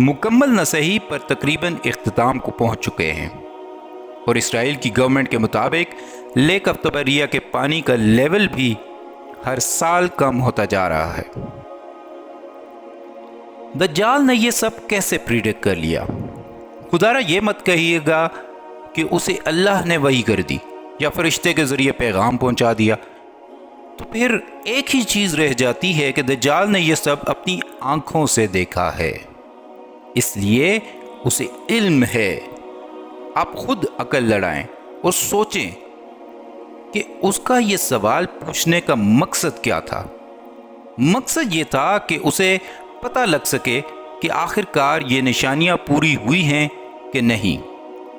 مکمل نہ صحیح پر تقریباً اختتام کو پہنچ چکے ہیں، اور اسرائیل کی گورنمنٹ کے مطابق لیک آف تبریہ کے پانی کا لیول بھی ہر سال کم ہوتا جا رہا ہے۔ دجال نے یہ سب کیسے پریڈکٹ کر لیا؟ خدا را یہ مت کہیے گا کہ اسے اللہ نے وحی کر دی یا فرشتے کے ذریعے پیغام پہنچا دیا۔ تو پھر ایک ہی چیز رہ جاتی ہے کہ دجال نے یہ سب اپنی آنکھوں سے دیکھا ہے، اس لیے اسے علم ہے۔ آپ خود عقل لڑائیں اور سوچیں کہ اس کا یہ سوال پوچھنے کا مقصد کیا تھا۔ مقصد یہ تھا کہ اسے پتہ لگ سکے کہ آخر کار یہ نشانیاں پوری ہوئی ہیں کہ نہیں،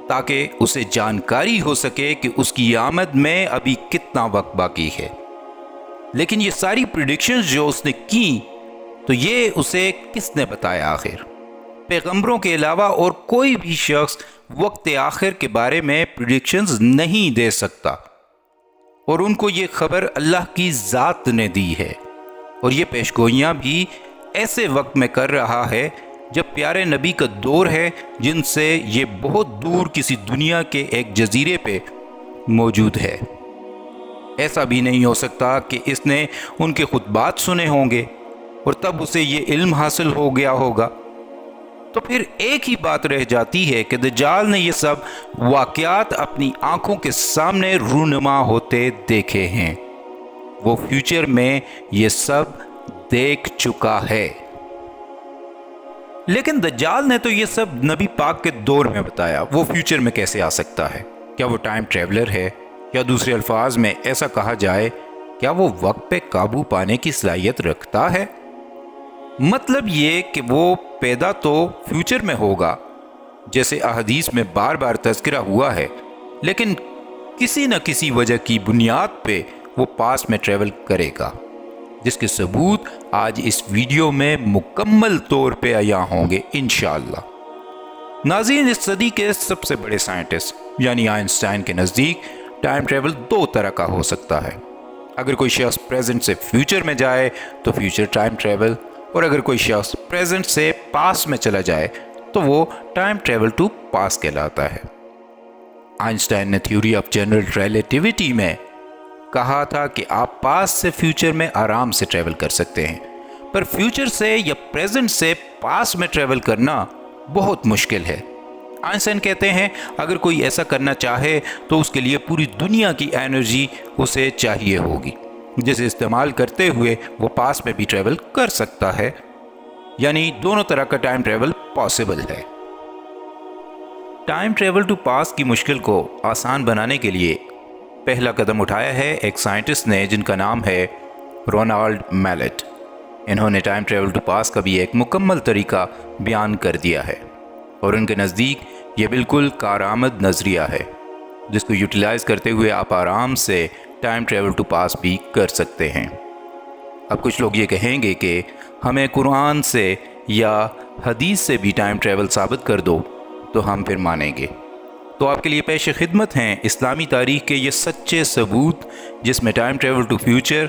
تاکہ اسے جانکاری ہو سکے کہ اس کی آمد میں ابھی کتنا وقت باقی ہے۔ لیکن یہ ساری پریڈکشنز جو اس نے کی، تو یہ اسے کس نے بتایا؟ آخر پیغمبروں کے علاوہ اور کوئی بھی شخص وقت آخر کے بارے میں پریڈکشنز نہیں دے سکتا، اور ان کو یہ خبر اللہ کی ذات نے دی ہے، اور یہ پیشگوئیاں بھی ایسے وقت میں کر رہا ہے جب پیارے نبی کا دور ہے، جن سے یہ بہت دور کسی دنیا کے ایک جزیرے پہ موجود ہے۔ ایسا بھی نہیں ہو سکتا کہ اس نے ان کے خطبات سنے ہوں گے اور تب اسے یہ علم حاصل ہو گیا ہوگا۔ تو پھر ایک ہی بات رہ جاتی ہے کہ دجال نے یہ سب واقعات اپنی آنکھوں کے سامنے رونما ہوتے دیکھے ہیں، وہ فیوچر میں یہ سب دیکھ چکا ہے۔ لیکن دجال نے تو یہ سب نبی پاک کے دور میں بتایا، وہ فیوچر میں کیسے آ سکتا ہے؟ کیا وہ ٹائم ٹریولر ہے؟ یا دوسرے الفاظ میں ایسا کہا جائے، کیا وہ وقت پہ قابو پانے کی صلاحیت رکھتا ہے؟ مطلب یہ کہ وہ پیدا تو فیوچر میں ہوگا، جیسے احادیث میں بار بار تذکرہ ہوا ہے، لیکن کسی نہ کسی وجہ کی بنیاد پہ وہ پاس میں ٹریول کرے گا، جس کے ثبوت آج اس ویڈیو میں مکمل طور پہ عیاں ہوں گے انشاءاللہ۔ ناظرین، اس صدی کے سب سے بڑے سائنٹسٹ یعنی آئنسٹائن کے نزدیک ٹائم ٹریول دو طرح کا ہو سکتا ہے۔ اگر کوئی شخص پریزنٹ سے فیوچر میں جائے تو فیوچر ٹائم ٹریول، اور اگر کوئی شخص پریزنٹ سے پاس میں چلا جائے تو وہ ٹائم ٹریول ٹو پاس کہلاتا ہے۔ آئنسٹائن نے تھیوری آف جنرل ریلیٹیوٹی میں کہا تھا کہ آپ پاس سے فیوچر میں آرام سے ٹریول کر سکتے ہیں، پر فیوچر سے یا پریزنٹ سے پاس میں ٹریول کرنا بہت مشکل ہے۔ آئنسٹائن کہتے ہیں اگر کوئی ایسا کرنا چاہے تو اس کے لیے پوری دنیا کی انرجی اسے چاہیے ہوگی، جسے استعمال کرتے ہوئے وہ پاس میں بھی ٹریول کر سکتا ہے، یعنی دونوں طرح کا ٹائم ٹریول پاسبل ہے۔ ٹائم ٹریول ٹو پاس کی مشکل کو آسان بنانے کے لیے پہلا قدم اٹھایا ہے ایک سائنٹسٹ نے جن کا نام ہے رونالڈ میلٹ۔ انہوں نے ٹائم ٹریول ٹو پاس کا بھی ایک مکمل طریقہ بیان کر دیا ہے، اور ان کے نزدیک یہ بالکل کارآمد نظریہ ہے، جس کو یوٹیلائز کرتے ہوئے آپ آرام سے ٹائم ٹریول ٹو پاس بھی کر سکتے ہیں۔ اب کچھ لوگ یہ کہیں گے کہ ہمیں قرآن سے یا حدیث سے بھی ٹائم ٹریول ثابت کر دو تو ہم پھر مانیں گے۔ تو آپ کے لیے پیش خدمت ہیں اسلامی تاریخ کے یہ سچے ثبوت، جس میں ٹائم ٹریول ٹو فیوچر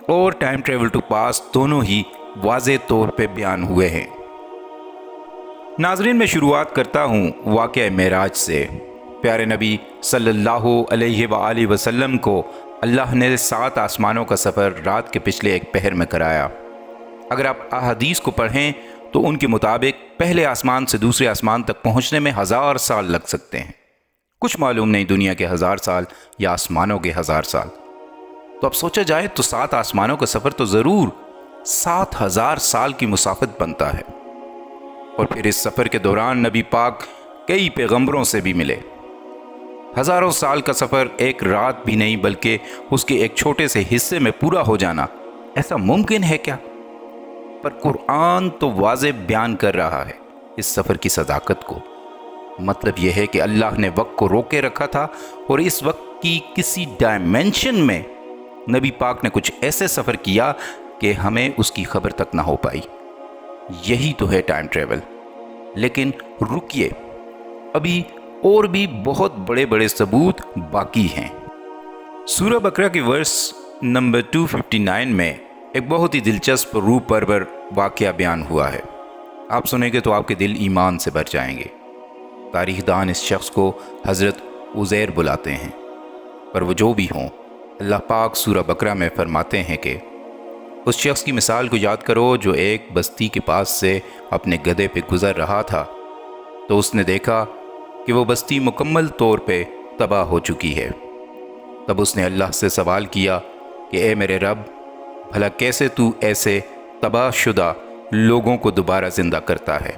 اور ٹائم ٹریول ٹو پاس دونوں ہی واضح طور پہ بیان ہوئے ہیں۔ ناظرین، میں شروعات کرتا ہوں واقعہ معراج سے۔ پیارے نبی صلی اللہ علیہ وآلہ وسلم کو اللہ نے 7 آسمانوں کا سفر رات کے پچھلے ایک پہر میں کرایا۔ اگر آپ احادیث کو پڑھیں تو ان کے مطابق پہلے آسمان سے دوسرے آسمان تک پہنچنے میں 1000 سال لگ سکتے ہیں۔ کچھ معلوم نہیں دنیا کے 1000 سال یا آسمانوں کے 1000 سال۔ تو اب سوچا جائے تو 7 آسمانوں کا سفر تو ضرور 7000 سال کی مسافت بنتا ہے، اور پھر اس سفر کے دوران نبی پاک کئی پیغمبروں سے بھی ملے۔ ہزاروں سال کا سفر ایک رات بھی نہیں بلکہ اس کے ایک چھوٹے سے حصے میں پورا ہو جانا ایسا ممکن ہے کیا؟ پر قرآن تو واضح بیان کر رہا ہے اس سفر کی صداقت کو۔ مطلب یہ ہے کہ اللہ نے وقت کو روکے رکھا تھا، اور اس وقت کی کسی ڈائمنشن میں نبی پاک نے کچھ ایسے سفر کیا کہ ہمیں اس کی خبر تک نہ ہو پائی۔ یہی تو ہے ٹائم ٹریول۔ لیکن رکیے، ابھی اور بھی بہت بڑے بڑے ثبوت باقی ہیں۔ سورہ بقرہ کے ورس نمبر 259 میں ایک بہت ہی دلچسپ روح پرور واقعہ بیان ہوا ہے۔ آپ سنیں گے تو آپ کے دل ایمان سے بھر جائیں گے۔ تاریخ دان اس شخص کو حضرت عزیر بلاتے ہیں، پر وہ جو بھی ہوں، اللہ پاک سورہ بقرہ میں فرماتے ہیں کہ اس شخص کی مثال کو یاد کرو جو ایک بستی کے پاس سے اپنے گدھے پہ گزر رہا تھا، تو اس نے دیکھا کہ وہ بستی مکمل طور پہ تباہ ہو چکی ہے۔ تب اس نے اللہ سے سوال کیا کہ اے میرے رب، بھلا کیسے تو ایسے تباہ شدہ لوگوں کو دوبارہ زندہ کرتا ہے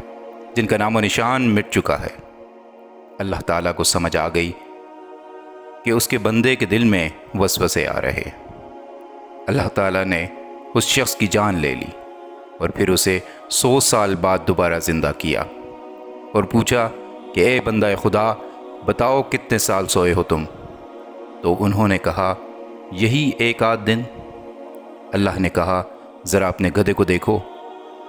جن کا نام و نشان مٹ چکا ہے؟ اللہ تعالیٰ کو سمجھ آ گئی کہ اس کے بندے کے دل میں وسوسے آ رہے۔ اللہ تعالیٰ نے اس شخص کی جان لے لی اور پھر اسے 100 سال بعد دوبارہ زندہ کیا اور پوچھا کہ اے بندہ خدا، بتاؤ کتنے سال سوئے ہو تم؟ تو انہوں نے کہا یہی 1 آدھ دن۔ اللہ نے کہا ذرا اپنے گدھے کو دیکھو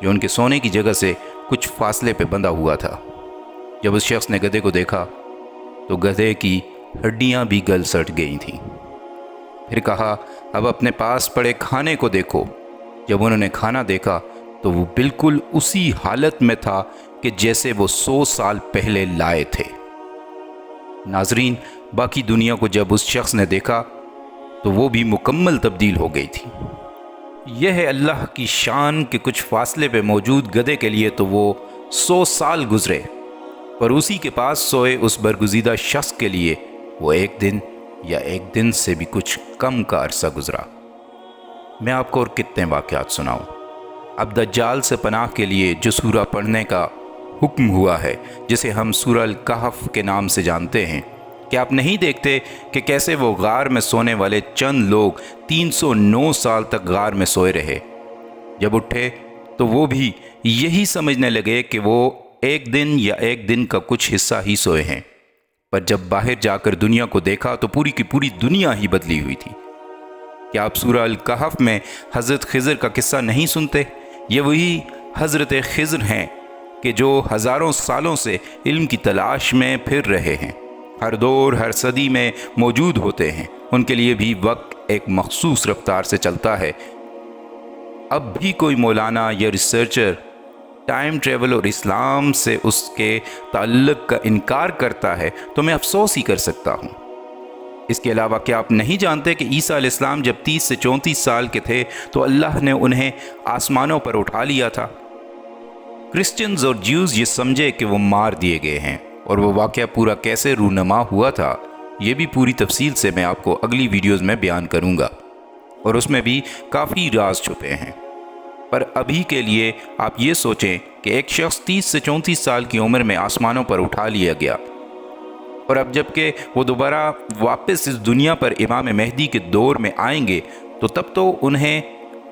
جو ان کے سونے کی جگہ سے کچھ فاصلے پہ بندھا ہوا تھا۔ جب اس شخص نے گدھے کو دیکھا تو گدھے کی ہڈیاں بھی گل سڑ گئی تھیں۔ پھر کہا اب اپنے پاس پڑے کھانے کو دیکھو۔ جب انہوں نے کھانا دیکھا تو وہ بالکل اسی حالت میں تھا کہ جیسے وہ 100 سال پہلے لائے تھے۔ ناظرین، باقی دنیا کو جب اس شخص نے دیکھا تو وہ بھی مکمل تبدیل ہو گئی تھی۔ یہ ہے اللہ کی شان کہ کچھ فاصلے پہ موجود گدھے کے لیے تو وہ 100 سال گزرے، پر اسی کے پاس سوئے اس برگزیدہ شخص کے لیے وہ 1 دن یا 1 دن سے بھی کچھ کم کا عرصہ گزرا۔ میں آپ کو اور کتنے واقعات سناؤں۔ اب دجال سے پناہ کے لیے جو سورہ پڑھنے کا حکم ہوا ہے، جسے ہم سورہ الکہف کے نام سے جانتے ہیں، کہ آپ نہیں دیکھتے کہ کیسے وہ غار میں سونے والے چند لوگ 309 سال تک غار میں سوئے رہے۔ جب اٹھے تو وہ بھی یہی سمجھنے لگے کہ وہ 1 دن یا 1 دن کا کچھ حصہ ہی سوئے ہیں، پر جب باہر جا کر دنیا کو دیکھا تو پوری کی پوری دنیا ہی بدلی ہوئی تھی۔ کیا آپ سورہ الکہف میں حضرت خضر کا قصہ نہیں سنتے؟ یہ وہی حضرت خضر ہیں کہ جو ہزاروں سالوں سے علم کی تلاش میں پھر رہے ہیں، ہر دور ہر صدی میں موجود ہوتے ہیں۔ ان کے لیے بھی وقت ایک مخصوص رفتار سے چلتا ہے۔ اب بھی کوئی مولانا یا ریسرچر ٹائم ٹریول اور اسلام سے اس کے تعلق کا انکار کرتا ہے تو میں افسوس ہی کر سکتا ہوں۔ اس کے علاوہ کیا آپ نہیں جانتے کہ عیسیٰ علیہ السلام جب 30 سے 34 سال کے تھے تو اللہ نے انہیں آسمانوں پر اٹھا لیا تھا؟ کرسچنز اور جیوز یہ سمجھے کہ وہ مار دیے گئے ہیں، اور وہ واقعہ پورا کیسے رونما ہوا تھا یہ بھی پوری تفصیل سے میں آپ کو اگلی ویڈیوز میں بیان کروں گا، اور اس میں بھی کافی راز چھپے ہیں۔ پر ابھی کے لیے آپ یہ سوچیں کہ ایک شخص 30 سے 34 سال کی عمر میں آسمانوں پر اٹھا لیا گیا، اور اب جب کہ وہ دوبارہ واپس اس دنیا پر امام مہدی کے دور میں آئیں گے تو تب تو انہیں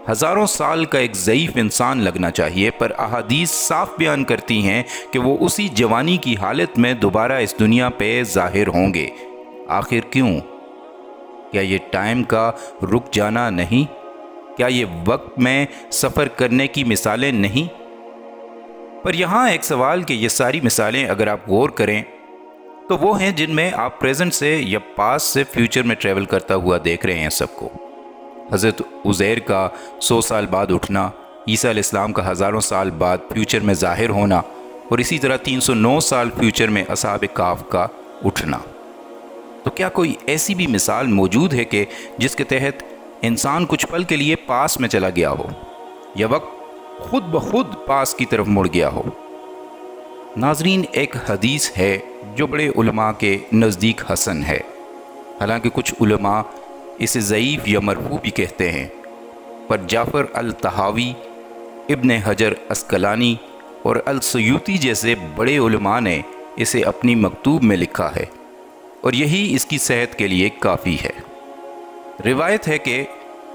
ہزاروں سال کا ایک ضعیف انسان لگنا چاہیے، پر احادیث صاف بیان کرتی ہیں کہ وہ اسی جوانی کی حالت میں دوبارہ اس دنیا پہ ظاہر ہوں گے۔ آخر کیوں؟ کیا یہ ٹائم کا رک جانا نہیں؟ کیا یہ وقت میں سفر کرنے کی مثالیں نہیں؟ پر یہاں ایک سوال کہ یہ ساری مثالیں اگر آپ غور کریں تو وہ ہیں جن میں آپ پریزنٹ سے یا پاسٹ سے فیوچر میں ٹریول کرتا ہوا دیکھ رہے ہیں سب کو۔ حضرت عزیر کا 100 سال بعد اٹھنا، عیسیٰ علیہ السلام کا ہزاروں سال بعد فیوچر میں ظاہر ہونا، اور اسی طرح 309 سال فیوچر میں اصحاب کہف کا اٹھنا۔ تو کیا کوئی ایسی بھی مثال موجود ہے کہ جس کے تحت انسان کچھ پل کے لیے پاس میں چلا گیا ہو، یا وقت خود بخود پاس کی طرف مڑ گیا ہو؟ ناظرین، ایک حدیث ہے جو بڑے علماء کے نزدیک حسن ہے، حالانکہ کچھ علماء اسے ضعیف یا مرفوع بھی کہتے ہیں، پر جعفر الطحاوی، ابن حجر عسقلانی اور السیوطی جیسے بڑے علماء نے اسے اپنی مکتوب میں لکھا ہے، اور یہی اس کی صحت کے لیے کافی ہے۔ روایت ہے کہ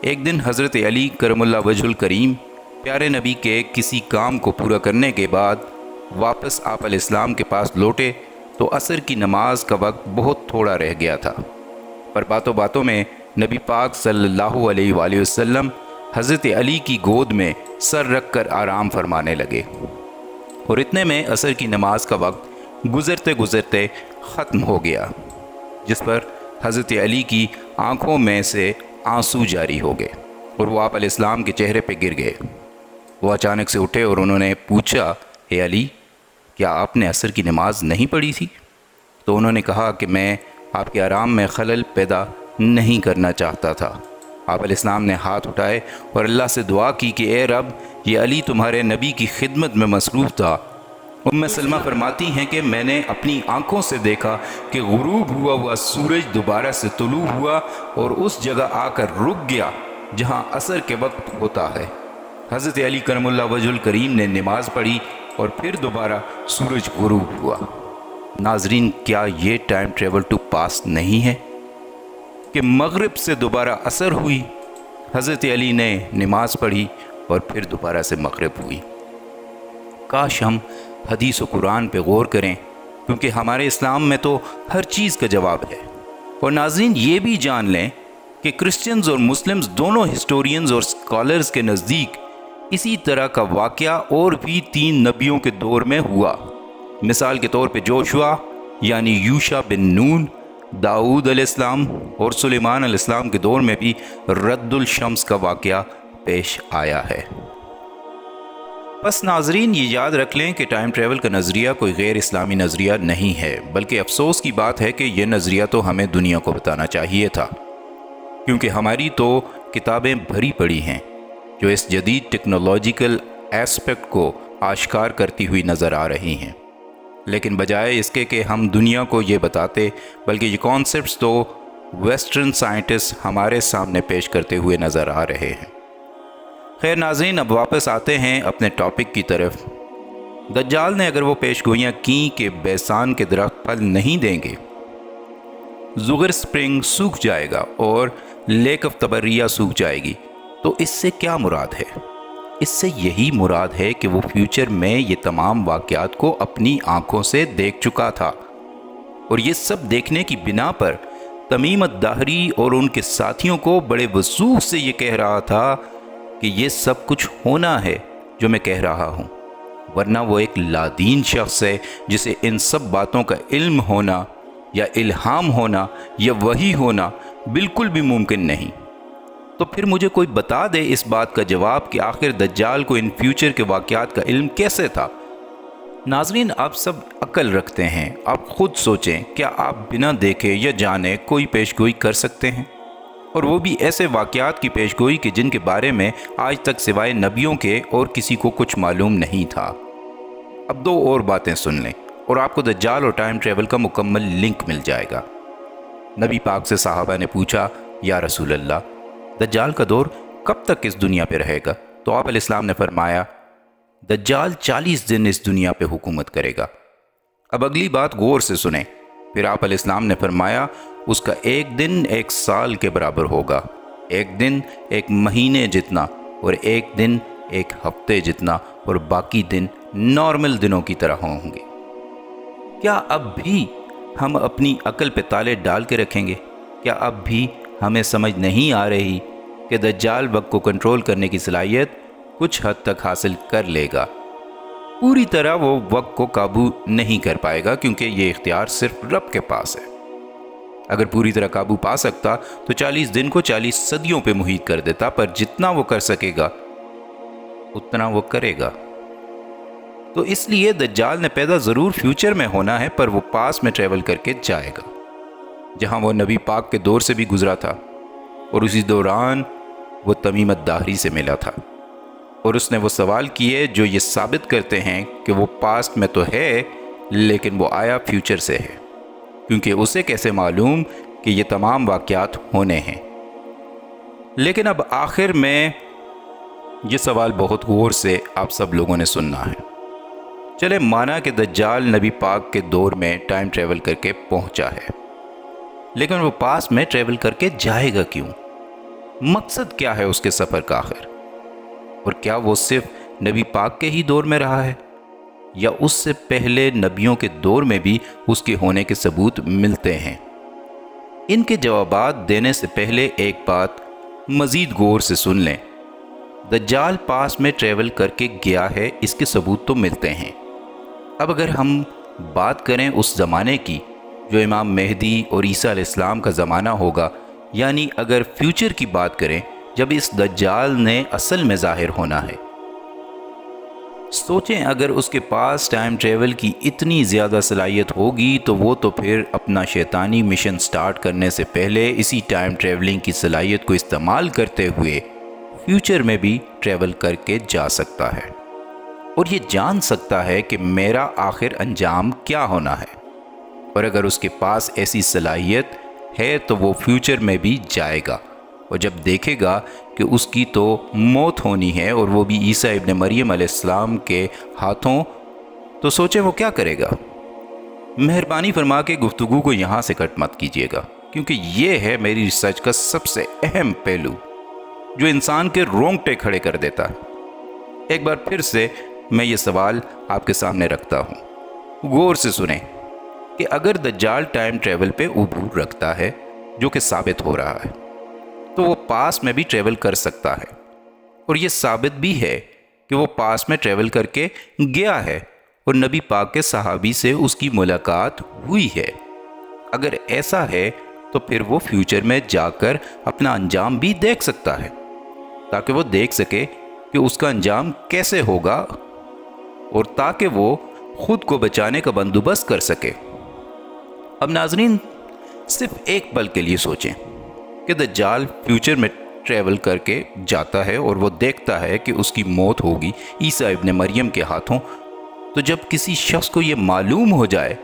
ایک دن حضرت علی کرم اللہ وجہ الکریم پیارے نبی کے کسی کام کو پورا کرنے کے بعد واپس آپ علیہ السلام کے پاس لوٹے تو عصر کی نماز کا وقت بہت تھوڑا رہ گیا تھا، پر باتوں باتوں میں نبی پاک صلی اللہ علیہ وآلہ وسلم حضرت علی کی گود میں سر رکھ کر آرام فرمانے لگے، اور اتنے میں عصر کی نماز کا وقت گزرتے گزرتے ختم ہو گیا، جس پر حضرت علی کی آنکھوں میں سے آنسو جاری ہو گئے اور وہ آپ علیہ السلام کے چہرے پہ گر گئے۔ وہ اچانک سے اٹھے اور انہوں نے پوچھا اے علی، کیا آپ نے عصر کی نماز نہیں پڑھی تھی؟ تو انہوں نے کہا کہ میں آپ کے آرام میں خلل پیدا نہیں کرنا چاہتا تھا۔ آپ علیہ السلام نے ہاتھ اٹھائے اور اللہ سے دعا کی کہ اے رب، یہ علی تمہارے نبی کی خدمت میں مصروف تھا۔ ام سلمہ فرماتی ہیں کہ میں نے اپنی آنکھوں سے دیکھا کہ غروب ہوا سورج دوبارہ سے طلوع ہوا اور اس جگہ آ کر رک گیا جہاں عصر کے وقت ہوتا ہے۔ حضرت علی کرم اللہ وجہ الکریم نے نماز پڑھی اور پھر دوبارہ سورج غروب ہوا۔ ناظرین، کیا یہ ٹائم ٹریول ٹو پاسٹ نہیں ہے کہ مغرب سے دوبارہ عصر ہوئی، حضرت علی نے نماز پڑھی اور پھر دوبارہ سے مغرب ہوئی؟ کاش ہم حدیث و قرآن پہ غور کریں، کیونکہ ہمارے اسلام میں تو ہر چیز کا جواب ہے۔ اور ناظرین، یہ بھی جان لیں کہ کرسچنز اور مسلمز دونوں ہسٹورینز اور اسکالرز کے نزدیک اسی طرح کا واقعہ اور بھی 3 نبیوں کے دور میں ہوا۔ مثال کے طور پہ جوشوا یعنی یوشع بن نون، داؤد علیہ السلام اور سلیمان علیہ السلام کے دور میں بھی رد الشمس کا واقعہ پیش آیا ہے۔ بس ناظرین، یہ یاد رکھ لیں کہ ٹائم ٹریول کا نظریہ کوئی غیر اسلامی نظریہ نہیں ہے، بلکہ افسوس کی بات ہے کہ یہ نظریہ تو ہمیں دنیا کو بتانا چاہیے تھا، کیونکہ ہماری تو کتابیں بھری پڑی ہیں جو اس جدید ٹیکنالوجیکل ایسپیکٹ کو آشکار کرتی ہوئی نظر آ رہی ہیں۔ لیکن بجائے اس کے کہ ہم دنیا کو یہ بتاتے، بلکہ یہ کانسیپٹس تو ویسٹرن سائنٹسٹ ہمارے سامنے پیش کرتے ہوئے نظر آ رہے ہیں۔ خیر ناظرین، اب واپس آتے ہیں اپنے ٹاپک کی طرف۔ دجال نے اگر وہ پیش گوئیاں کیں کہ بیسان کے درخت پھل نہیں دیں گے، زغر سپرنگ سوکھ جائے گا اور لیک آف تبریہ سوکھ جائے گی، تو اس سے کیا مراد ہے؟ اس سے یہی مراد ہے کہ وہ فیوچر میں یہ تمام واقعات کو اپنی آنکھوں سے دیکھ چکا تھا، اور یہ سب دیکھنے کی بنا پر تمیم الدہری اور ان کے ساتھیوں کو بڑے وضوح سے یہ کہہ رہا تھا کہ یہ سب کچھ ہونا ہے جو میں کہہ رہا ہوں، ورنہ وہ ایک لادین شخص ہے جسے ان سب باتوں کا علم ہونا یا الہام ہونا یا وحی ہونا بالکل بھی ممکن نہیں۔ تو پھر مجھے کوئی بتا دے اس بات کا جواب کہ آخر دجال کو ان فیوچر کے واقعات کا علم کیسے تھا؟ ناظرین، آپ سب عقل رکھتے ہیں، آپ خود سوچیں، کیا آپ بنا دیکھے یا جانے کوئی پیشگوئی کر سکتے ہیں؟ اور وہ بھی ایسے واقعات کی پیشگوئی کہ جن کے بارے میں آج تک سوائے نبیوں کے اور کسی کو کچھ معلوم نہیں تھا۔ اب 2 اور باتیں سن لیں اور آپ کو دجال اور ٹائم ٹریول کا مکمل لنک مل جائے گا۔ نبی پاک سے صحابہ نے پوچھا، یا رسول اللہ، دجال کا دور کب تک اس دنیا پہ رہے گا؟ تو آپ علیہ السلام نے فرمایا، دجال 40 دن اس دنیا پہ حکومت کرے گا۔ اب اگلی بات غور سے سنیں۔ پھر آپ علیہ السلام نے فرمایا، اس کا 1 دن 1 سال کے برابر ہوگا، 1 دن 1 مہینے جتنا، اور 1 دن 1 ہفتے جتنا، اور باقی دن نارمل دنوں کی طرح ہوں گے۔ کیا اب بھی ہم اپنی عقل پہ تالے ڈال کے رکھیں گے؟ کیا اب بھی ہمیں سمجھ نہیں آ رہی کہ دجال وقت کو کنٹرول کرنے کی صلاحیت کچھ حد تک حاصل کر لے گا؟ پوری طرح وہ وقت کو قابو نہیں کر پائے گا، کیونکہ یہ اختیار صرف رب کے پاس ہے۔ اگر پوری طرح قابو پا سکتا تو 40 دن کو 40 صدیوں پہ محیط کر دیتا، پر جتنا وہ کر سکے گا اتنا وہ کرے گا۔ تو اس لیے دجال نے پیدا ضرور فیوچر میں ہونا ہے، پر وہ پاس میں ٹریول کر کے جائے گا، جہاں وہ نبی پاک کے دور سے بھی گزرا تھا، اور اسی دوران وہ تمیم الدہری سے ملا تھا، اور اس نے وہ سوال کیے جو یہ ثابت کرتے ہیں کہ وہ پاسٹ میں تو ہے لیکن وہ آیا فیوچر سے ہے، کیونکہ اسے کیسے معلوم کہ یہ تمام واقعات ہونے ہیں۔ لیکن اب آخر میں یہ سوال بہت غور سے آپ سب لوگوں نے سننا ہے۔ چلے مانا کہ دجال نبی پاک کے دور میں ٹائم ٹریول کر کے پہنچا ہے، لیکن وہ پاس میں ٹریول کر کے جائے گا کیوں؟ مقصد کیا ہے اس کے سفر کا آخر؟ اور کیا وہ صرف نبی پاک کے ہی دور میں رہا ہے، یا اس سے پہلے نبیوں کے دور میں بھی اس کے ہونے کے ثبوت ملتے ہیں؟ ان کے جوابات دینے سے پہلے ایک بات مزید غور سے سن لیں۔ دجال پاس میں ٹریول کر کے گیا ہے، اس کے ثبوت تو ملتے ہیں۔ اب اگر ہم بات کریں اس زمانے کی جو امام مہدی اور عیسیٰ علیہ السلام کا زمانہ ہوگا، یعنی اگر فیوچر کی بات کریں جب اس دجال نے اصل میں ظاہر ہونا ہے، سوچیں اگر اس کے پاس ٹائم ٹریول کی اتنی زیادہ صلاحیت ہوگی تو وہ تو پھر اپنا شیطانی مشن سٹارٹ کرنے سے پہلے اسی ٹائم ٹریولنگ کی صلاحیت کو استعمال کرتے ہوئے فیوچر میں بھی ٹریول کر کے جا سکتا ہے اور یہ جان سکتا ہے کہ میرا آخر انجام کیا ہونا ہے۔ اور اگر اس کے پاس ایسی صلاحیت ہے تو وہ فیوچر میں بھی جائے گا اور جب دیکھے گا کہ اس کی تو موت ہونی ہے اور وہ بھی عیسیٰ ابن مریم علیہ السلام کے ہاتھوں، تو سوچیں وہ کیا کرے گا۔ مہربانی فرما کے گفتگو کو یہاں سے کٹ مت کیجیے گا، کیونکہ یہ ہے میری ریسرچ کا سب سے اہم پہلو جو انسان کے رونگٹے کھڑے کر دیتا ہے۔ ایک بار پھر سے میں یہ سوال آپ کے سامنے رکھتا ہوں، غور سے سنیں کہ اگر دجال ٹائم ٹریول پہ عبور رکھتا ہے، جو کہ ثابت ہو رہا ہے، تو وہ پاس میں بھی ٹریول کر سکتا ہے، اور یہ ثابت بھی ہے کہ وہ پاس میں ٹریول کر کے گیا ہے اور نبی پاک کے صحابی سے اس کی ملاقات ہوئی ہے۔ اگر ایسا ہے تو پھر وہ فیوچر میں جا کر اپنا انجام بھی دیکھ سکتا ہے، تاکہ وہ دیکھ سکے کہ اس کا انجام کیسے ہوگا اور تاکہ وہ خود کو بچانے کا بندوبست کر سکے۔ اب ناظرین صرف ایک پل کے لیے سوچیں کہ دجال فیوچر میں ٹریول کر کے جاتا ہے اور وہ دیکھتا ہے کہ اس کی موت ہوگی عیسیٰ ابن مریم کے ہاتھوں، تو جب کسی شخص کو یہ معلوم ہو جائے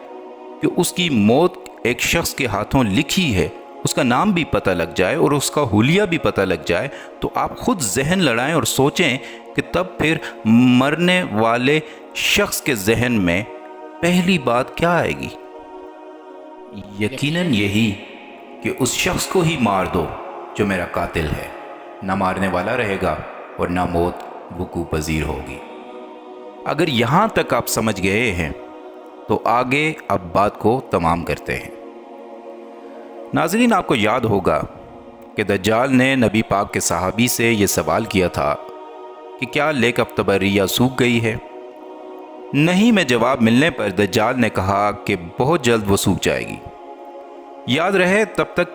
کہ اس کی موت ایک شخص کے ہاتھوں لکھی ہے، اس کا نام بھی پتہ لگ جائے اور اس کا حلیہ بھی پتہ لگ جائے، تو آپ خود ذہن لڑائیں اور سوچیں کہ تب پھر مرنے والے شخص کے ذہن میں پہلی بات کیا آئے گی؟ یقیناً یہی کہ اس شخص کو ہی مار دو جو میرا قاتل ہے، نہ مارنے والا رہے گا اور نہ موت وقوع پذیر ہوگی۔ اگر یہاں تک آپ سمجھ گئے ہیں تو آگے اب بات کو تمام کرتے ہیں۔ ناظرین آپ کو یاد ہوگا کہ دجال نے نبی پاک کے صحابی سے یہ سوال کیا تھا کہ کیا لیک آف تبریہ سوکھ گئی ہے؟ نہیں میں جواب ملنے پر دجال نے کہا کہ بہت جلد وہ سوکھ جائے گی۔ یاد رہے تب تک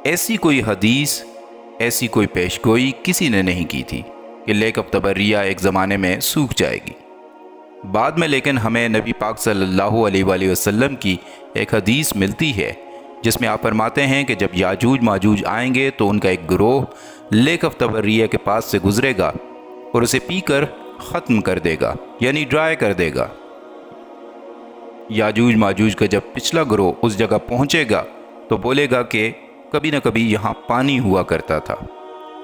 ایسی کوئی حدیث، ایسی کوئی پیشگوئی کسی نے نہیں کی تھی کہ لیک آف تبریہ ایک زمانے میں سوکھ جائے گی۔ بعد میں لیکن ہمیں نبی پاک صلی اللہ علیہ وآلہ وسلم کی ایک حدیث ملتی ہے جس میں آپ فرماتے ہیں کہ جب یاجوج ماجوج آئیں گے تو ان کا ایک گروہ لیک آف تبریہ کے پاس سے گزرے گا اور اسے پی کر ختم کر دے گا، یعنی ڈرائی کر دے گا۔ یاجوج ماجوج کا جب پچھلا گروہ اس جگہ پہنچے گا تو بولے گا کہ کبھی نہ کبھی یہاں پانی ہوا کرتا تھا۔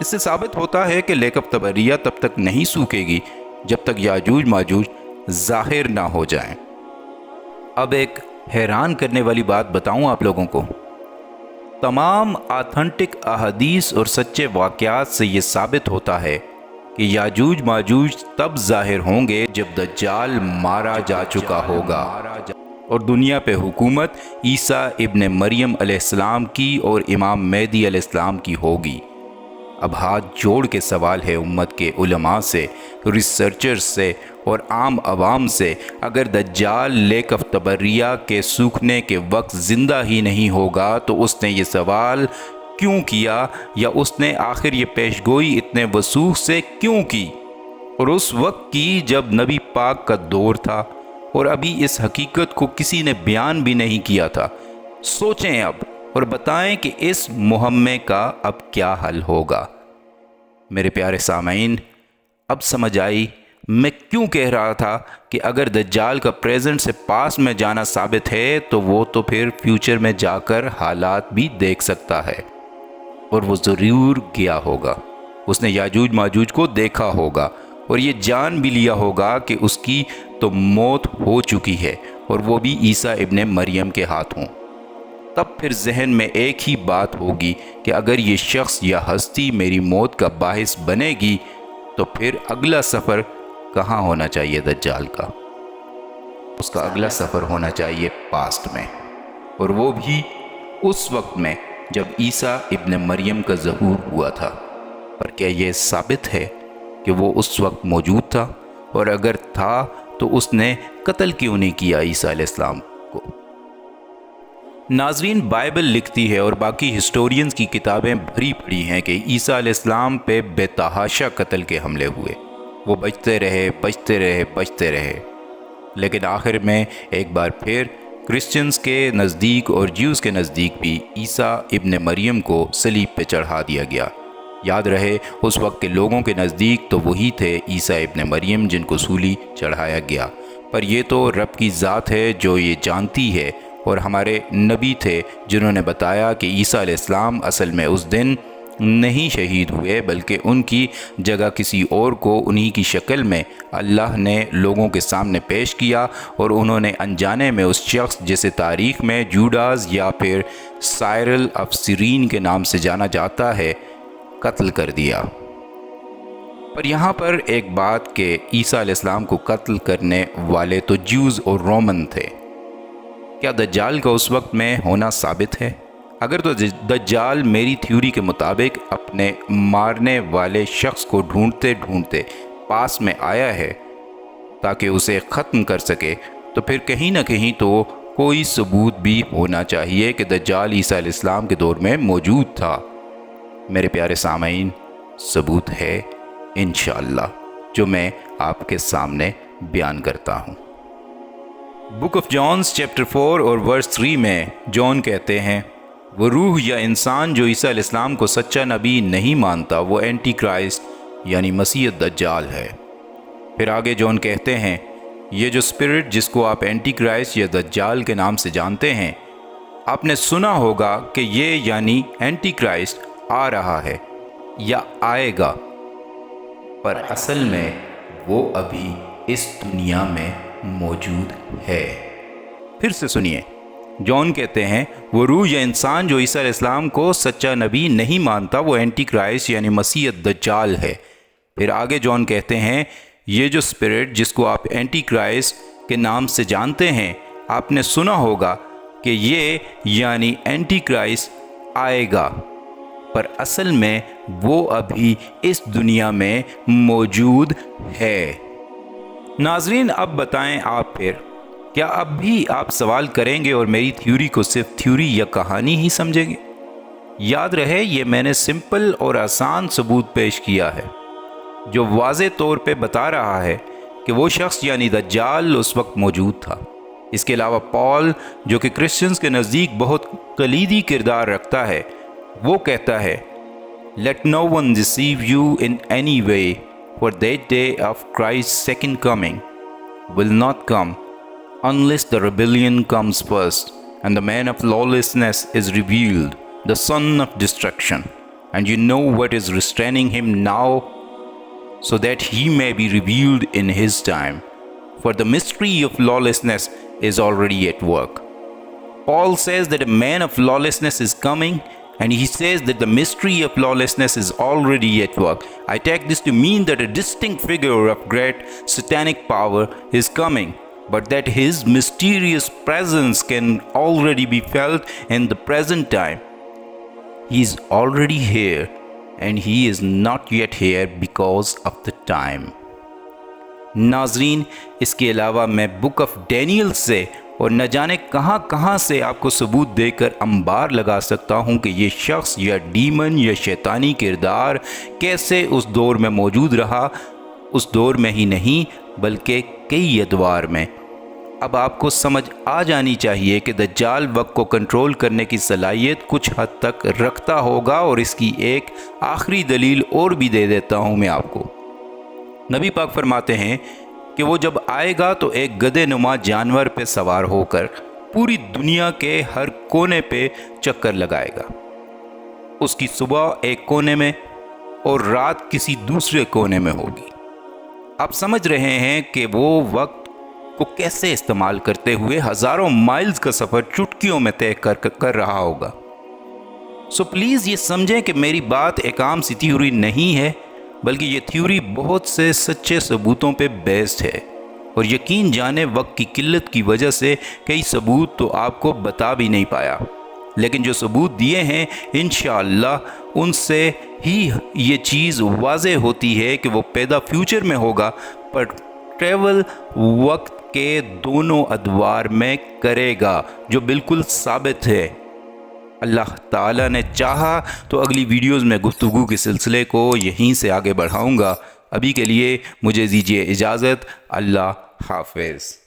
اس سے ثابت ہوتا ہے کہ لیک آف تبریہ تب تک نہیں سوکھے گی جب تک یاجوج ماجوج ظاہر نہ ہو جائیں۔ اب ایک حیران کرنے والی بات بتاؤں آپ لوگوں کو، تمام آتھنٹک احادیث اور سچے واقعات سے یہ ثابت ہوتا ہے کہ یاجوج ماجوج تب ظاہر ہوں گے جب دجال مارا جا چکا ہوگا اور دنیا پہ حکومت عیسیٰ ابن مریم علیہ السلام کی اور امام مہدی علیہ السلام کی ہوگی۔ اب ہاتھ جوڑ کے سوال ہے امت کے علماء سے، ریسرچرز سے اور عام عوام سے، اگر دجال لیک آف تبریہ کے سوکھنے کے وقت زندہ ہی نہیں ہوگا تو اس نے یہ سوال کیوں کیا، یا اس نے آخر یہ پیشگوئی اتنے وثوق سے کیوں کی، اور اس وقت کی جب نبی پاک کا دور تھا اور ابھی اس حقیقت کو کسی نے بیان بھی نہیں کیا تھا۔ سوچیں اب اور بتائیں کہ اس مہمے کا اب کیا حل ہوگا۔ میرے پیارے سامعین، اب سمجھ آئی میں کیوں کہہ رہا تھا کہ اگر دجال کا پریزنٹ سے پاس میں جانا ثابت ہے تو وہ تو پھر فیوچر میں جا کر حالات بھی دیکھ سکتا ہے، اور وہ ضرور گیا ہوگا۔ اس نے یاجوج ماجوج کو دیکھا ہوگا اور یہ جان بھی لیا ہوگا کہ اس کی تو موت ہو چکی ہے اور وہ بھی عیسیٰ ابن مریم کے ہاتھوں۔ تب پھر ذہن میں ایک ہی بات ہوگی کہ اگر یہ شخص یا ہستی میری موت کا باعث بنے گی تو پھر اگلا سفر کہاں ہونا چاہیے دجال کا؟ اس کا اگلا سفر ہونا چاہیے پاسٹ میں، اور وہ بھی اس وقت میں جب عیسیٰ ابن مریم کا ظہور ہوا تھا۔ پر کیا یہ ثابت ہے کہ وہ اس وقت موجود تھا؟ اور اگر تھا تو اس نے قتل کیوں نہیں کیا عیسیٰ علیہ السلام کو؟ ناظرین بائبل لکھتی ہے اور باقی ہسٹورینز کی کتابیں بھری پڑی ہیں کہ عیسیٰ علیہ السلام پہ بے تحاشا قتل کے حملے ہوئے، وہ بچتے رہے، لیکن آخر میں ایک بار پھر کرسچنز کے نزدیک اور جیوز کے نزدیک بھی عیسیٰ ابن مریم کو صلیب پہ چڑھا دیا گیا۔ یاد رہے اس وقت کے لوگوں کے نزدیک تو وہی تھے عیسیٰ ابن مریم جن کو سولی چڑھایا گیا، پر یہ تو رب کی ذات ہے جو یہ جانتی ہے، اور ہمارے نبی تھے جنہوں نے بتایا کہ عیسیٰ علیہ السلام اصل میں اس دن نہیں شہید ہوئے، بلکہ ان کی جگہ کسی اور کو انہی کی شکل میں اللہ نے لوگوں کے سامنے پیش کیا، اور انہوں نے انجانے میں اس شخص جسے تاریخ میں جوڈاس یا پھر سائرل آف سیرین کے نام سے جانا جاتا ہے قتل کر دیا۔ پر یہاں پر ایک بات کہ عیسیٰ علیہ السلام کو قتل کرنے والے تو جیوز اور رومن تھے، کیا دجال کا اس وقت میں ہونا ثابت ہے؟ اگر تو دجال میری تھیوری کے مطابق اپنے مارنے والے شخص کو ڈھونڈتے ڈھونڈتے پاس میں آیا ہے تاکہ اسے ختم کر سکے، تو پھر کہیں نہ کہیں تو کوئی ثبوت بھی ہونا چاہیے کہ دجال عیسیٰ علیہ السلام کے دور میں موجود تھا۔ میرے پیارے سامعین، ثبوت ہے انشاءاللہ، جو میں آپ کے سامنے بیان کرتا ہوں۔ بک آف جانز چیپٹر 4 اور ورس 3 میں جان کہتے ہیں، وہ روح یا انسان جو عیسیٰ علیہ السلام کو سچا نبی نہیں مانتا وہ اینٹی کرائسٹ یعنی مسیح دجال ہے۔ پھر آگے جان کہتے ہیں، یہ جو اسپرٹ جس کو آپ اینٹی کرائسٹ یا دجال کے نام سے جانتے ہیں، آپ نے سنا ہوگا کہ یہ یعنی اینٹی کرائسٹ آ رہا ہے یا آئے گا، پر اصل میں وہ ابھی اس دنیا میں موجود ہے۔ پھر سے سنیے، جان کہتے ہیں، وہ روح یا انسان جو عیسیٰ علیہ السلام کو سچا نبی نہیں مانتا وہ اینٹی کرائسٹ یعنی مسیح دجال ہے۔ پھر آگے جان کہتے ہیں، یہ جو اسپرٹ جس کو آپ اینٹی کرائسٹ کے نام سے جانتے ہیں، آپ نے سنا ہوگا کہ یہ یعنی اینٹی کرائسٹ آئے گا، پر اصل میں وہ ابھی اس دنیا میں موجود ہے۔ ناظرین، اب بتائیں آپ پھر کیا اب بھی آپ سوال کریں گے اور میری تھیوری کو صرف تھیوری یا کہانی ہی سمجھیں گے؟ یاد رہے یہ میں نے سمپل اور آسان ثبوت پیش کیا ہے جو واضح طور پہ بتا رہا ہے کہ وہ شخص یعنی دجال اس وقت موجود تھا۔ اس کے علاوہ پال جو کہ کرسچنز کے نزدیک بہت کلیدی کردار رکھتا ہے، وہ کہتا ہے، "Let no one deceive you in any way, for that day of Christ's second coming will not come unless the rebellion comes first, and the man of lawlessness is revealed, the son of destruction. And you know what is restraining him now, so that he may be revealed in his time. For the mystery of lawlessness is already at work." Paul says that a man of lawlessness is coming, and he says that the mystery of lawlessness is already at work. I take this to mean that a distinct figure of great satanic power is coming, but that his mysterious presence can already be felt in the present time. He is already here, and he is not yet here because of the time. ناظرین، اس کے علاوہ میں book of Daniel سے اور نہ جانے کہاں کہاں سے آپ کو ثبوت دے کر انبار لگا سکتا ہوں کہ یہ شخص یا ڈیمن یا شیطانی کردار کیسے اس دور میں موجود رہا، اس دور میں ہی نہیں بلکہ کئی ادوار میں۔ اب آپ کو سمجھ آ جانی چاہیے کہ دجال وقت کو کنٹرول کرنے کی صلاحیت کچھ حد تک رکھتا ہوگا، اور اس کی ایک آخری دلیل اور بھی دے دیتا ہوں میں آپ کو۔ نبی پاک فرماتے ہیں کہ وہ جب آئے گا تو ایک گدھے نما جانور پہ سوار ہو کر پوری دنیا کے ہر کونے پہ چکر لگائے گا۔ اس کی صبح ایک کونے میں اور رات کسی دوسرے کونے میں ہوگی۔ آپ سمجھ رہے ہیں کہ وہ وقت کو کیسے استعمال کرتے ہوئے ہزاروں مائلز کا سفر چٹکیوں میں طے کر رہا ہوگا۔ سو پلیز یہ سمجھیں کہ میری بات ایک عام سی تھیوری نہیں ہے، بلکہ یہ تھیوری بہت سے سچے ثبوتوں پہ بیسڈ ہے، اور یقین جانے وقت کی قلت کی وجہ سے کئی ثبوت تو آپ کو بتا بھی نہیں پایا، لیکن جو ثبوت دیے ہیں انشاءاللہ ان سے ہی یہ چیز واضح ہوتی ہے کہ وہ پیدا فیوچر میں ہوگا، پر ٹریول وقت کے دونوں ادوار میں کرے گا، جو بالکل ثابت ہے۔ اللہ تعالیٰ نے چاہا تو اگلی ویڈیوز میں گفتگو کے سلسلے کو یہیں سے آگے بڑھاؤں گا۔ ابھی کے لیے مجھے دیجیے اجازت۔ اللہ حافظ۔